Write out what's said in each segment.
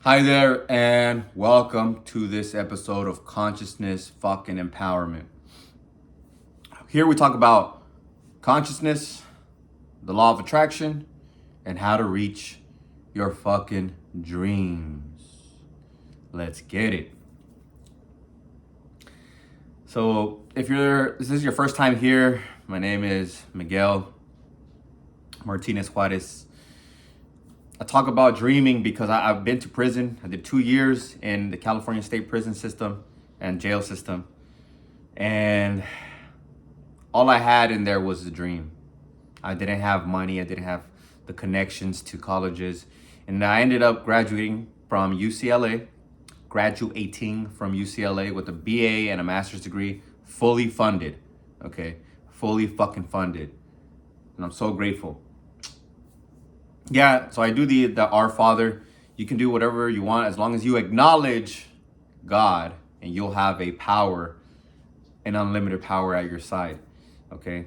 Hi there, and welcome to this episode of Consciousness Fucking Empowerment. Here we talk about consciousness, the law of attraction, and how to reach your fucking dreams. Let's get it. So, if this is your first time here, my name is Miguel Martinez Juarez. I talk about dreaming because I've been to prison. I did 2 years in the California state prison system and jail system. And all I had in there was a dream. I didn't have money. I didn't have the connections to colleges. And I ended up graduating from UCLA with a BA and a master's degree, fully funded. Okay, fully fucking funded. And I'm so grateful. Yeah, so I do the Our Father. You can do whatever you want as long as you acknowledge God, and you'll have a power, an unlimited power at your side. Okay.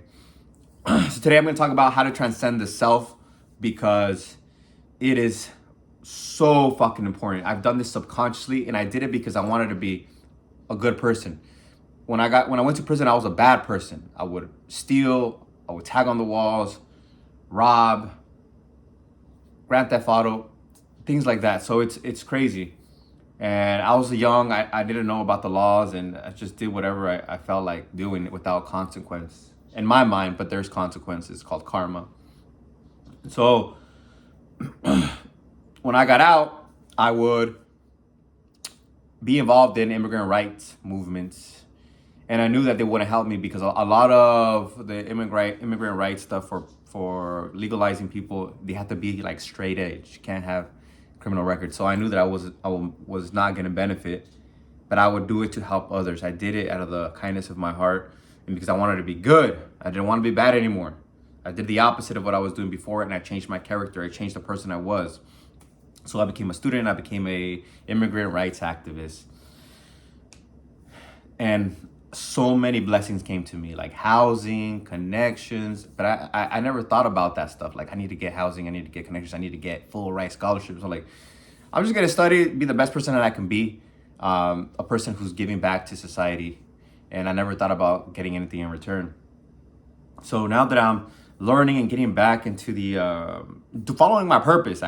So today I'm going to talk about how to transcend the self because it is so fucking important. I've done this subconsciously, and I did it because I wanted to be a good person. When I went to prison, I was a bad person. I would steal, I would tag on the walls, rob, Grand Theft Auto, things like that. So it's crazy. And I was young. I didn't know about the laws, and I just did whatever I felt like doing without consequence in my mind. But there's consequences called karma. So when I got out, I would be involved in immigrant rights movements. And I knew that they wouldn't help me because a lot of the immigrant rights stuff for legalizing people, they have to be like straight edge. You can't have criminal records. So I knew that I was not going to benefit, but I would do it to help others. I did it out of the kindness of my heart and because I wanted to be good. I didn't want to be bad anymore. I did the opposite of what I was doing before, and I changed my character. I changed the person I was. So I became a student. I became a immigrant rights activist. And so many blessings came to me, like housing, connections, but I never thought about that stuff. Like, I need to get housing, I need to get connections, I need to get full ride scholarships. I'm like, I'm just gonna study, be the best person that I can be, a person who's giving back to society. And I never thought about getting anything in return. So now that I'm learning and getting back into following my purpose,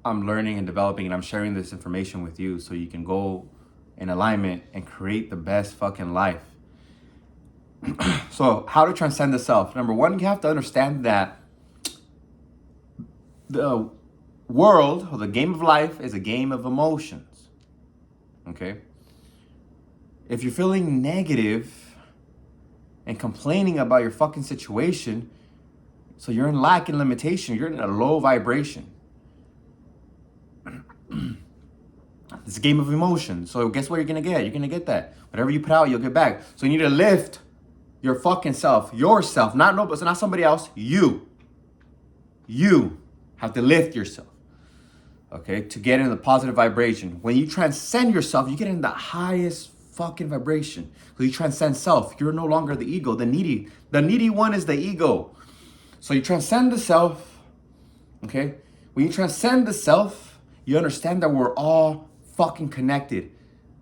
I'm learning and developing, and I'm sharing this information with you so you can go in alignment and create the best fucking life. So how to transcend the self. Number one, you have to understand that the world, or the game of life, is a game of emotions. Okay? If you're feeling negative and complaining about your fucking situation, so you're in lack and limitation, you're in a low vibration. It's a game of emotions. So guess what you're gonna get? You're gonna get that. Whatever you put out, you'll get back. So you need to lift your fucking self, yourself, not nobody, not somebody else. You have to lift yourself, okay, to get in the positive vibration. When you transcend yourself, you get in the highest fucking vibration. So you transcend self. You're no longer the ego, the needy. The needy one is the ego. So you transcend the self, okay? When you transcend the self, you understand that we're all fucking connected.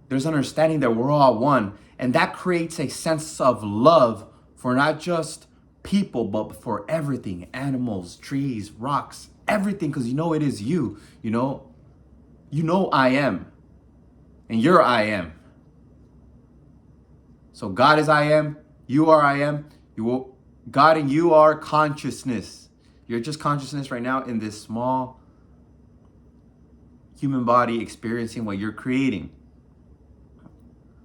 There's understanding that we're all one. And that creates a sense of love for not just people, but for everything. Animals, trees, rocks, everything. Because you know it is you. You know I am. And you're I am. So God is I am. You are I am. God and you are consciousness. You're just consciousness right now in this small human body experiencing what you're creating.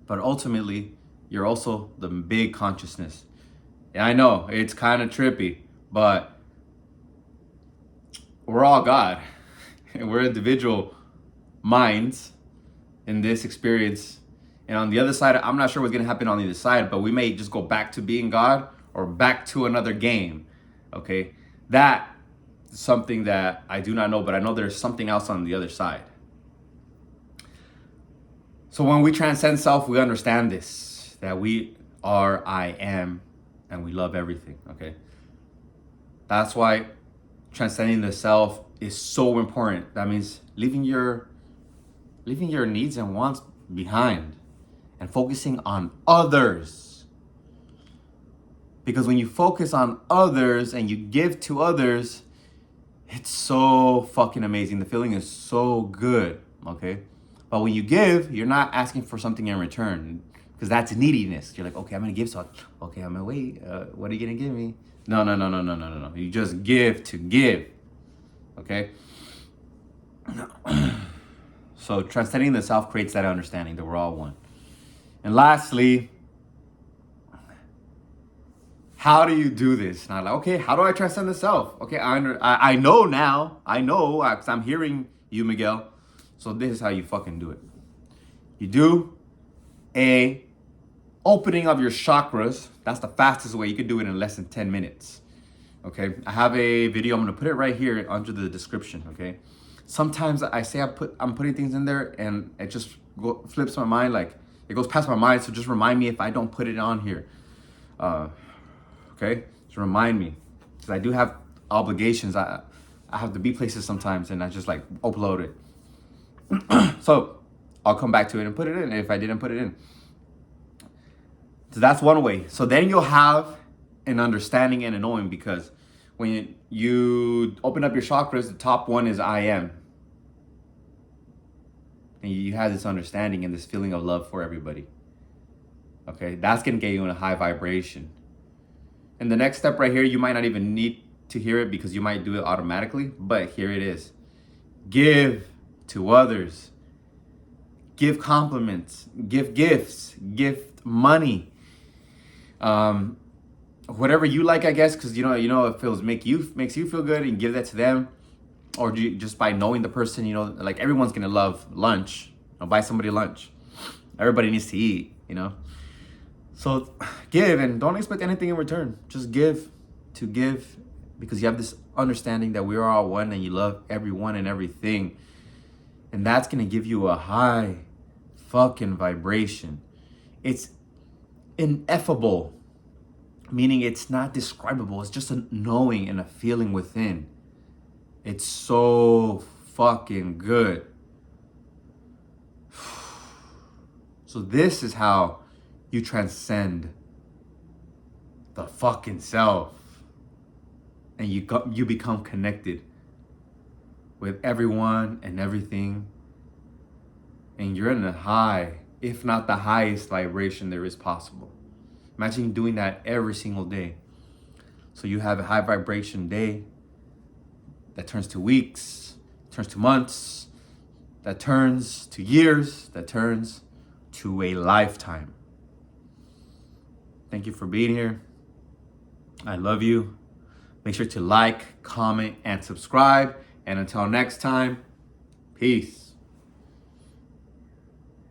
But ultimately, you're also the big consciousness. And I know it's kind of trippy, but we're all God. And we're individual minds in this experience. And on the other side, I'm not sure what's going to happen on the other side, but we may just go back to being God or back to another game. Okay? That is something that I do not know, but I know there's something else on the other side. So when we transcend self, we understand this, that we are I am, and we love everything, okay? That's why transcending the self is so important. That means leaving your needs and wants behind and focusing on others. Because when you focus on others and you give to others, it's so fucking amazing. The feeling is so good, okay? But when you give, you're not asking for something in return, because that's neediness. You're like, okay, I'm gonna give, so okay, I'm gonna wait. What are you gonna give me? No. You just give to give, okay? So transcending the self creates that understanding that we're all one. And lastly, how do you do this? And I'm like, okay, how do I transcend the self? Okay, I know now. I know, because I'm hearing you, Miguel. So this is how you fucking do it. You do a opening of your chakras. That's the fastest way. You can do it in less than 10 minutes. Okay, I have a video. I'm gonna put it right here under the description. Okay, sometimes I say I'm putting things in there and it just flips my mind, like it goes past my mind. So just remind me if I don't put it on here. Okay, just remind me, because I do have obligations. I have to be places sometimes, and I just like upload it. So I'll come back to it and put it in if I didn't put it in. So that's one way. So then you'll have an understanding and a knowing, because when you open up your chakras, the top one is I am. And you have this understanding and this feeling of love for everybody. Okay, that's gonna get you in a high vibration. And the next step right here, you might not even need to hear it because you might do it automatically, but here it is. Give to others. Give compliments. Give gifts. Gift money. Whatever you like, I guess, because you know it makes you feel good, and give that to them. Or just by knowing the person, like everyone's gonna love lunch. Buy somebody lunch. Everybody needs to eat, So give, and don't expect anything in return. Just give to give, because you have this understanding that we are all one and you love everyone and everything. And that's going to give you a high fucking vibration. It's ineffable, meaning it's not describable. It's just a knowing and a feeling within. It's so fucking good. So this is how you transcend the fucking self, and you become connected with everyone and everything, and you're in a high, if not the highest vibration there is possible. Imagine doing that every single day. So you have a high vibration day that turns to weeks, turns to months, that turns to years, that turns to a lifetime. Thank you for being here. I love you. Make sure to like, comment, and subscribe. And until next time, peace.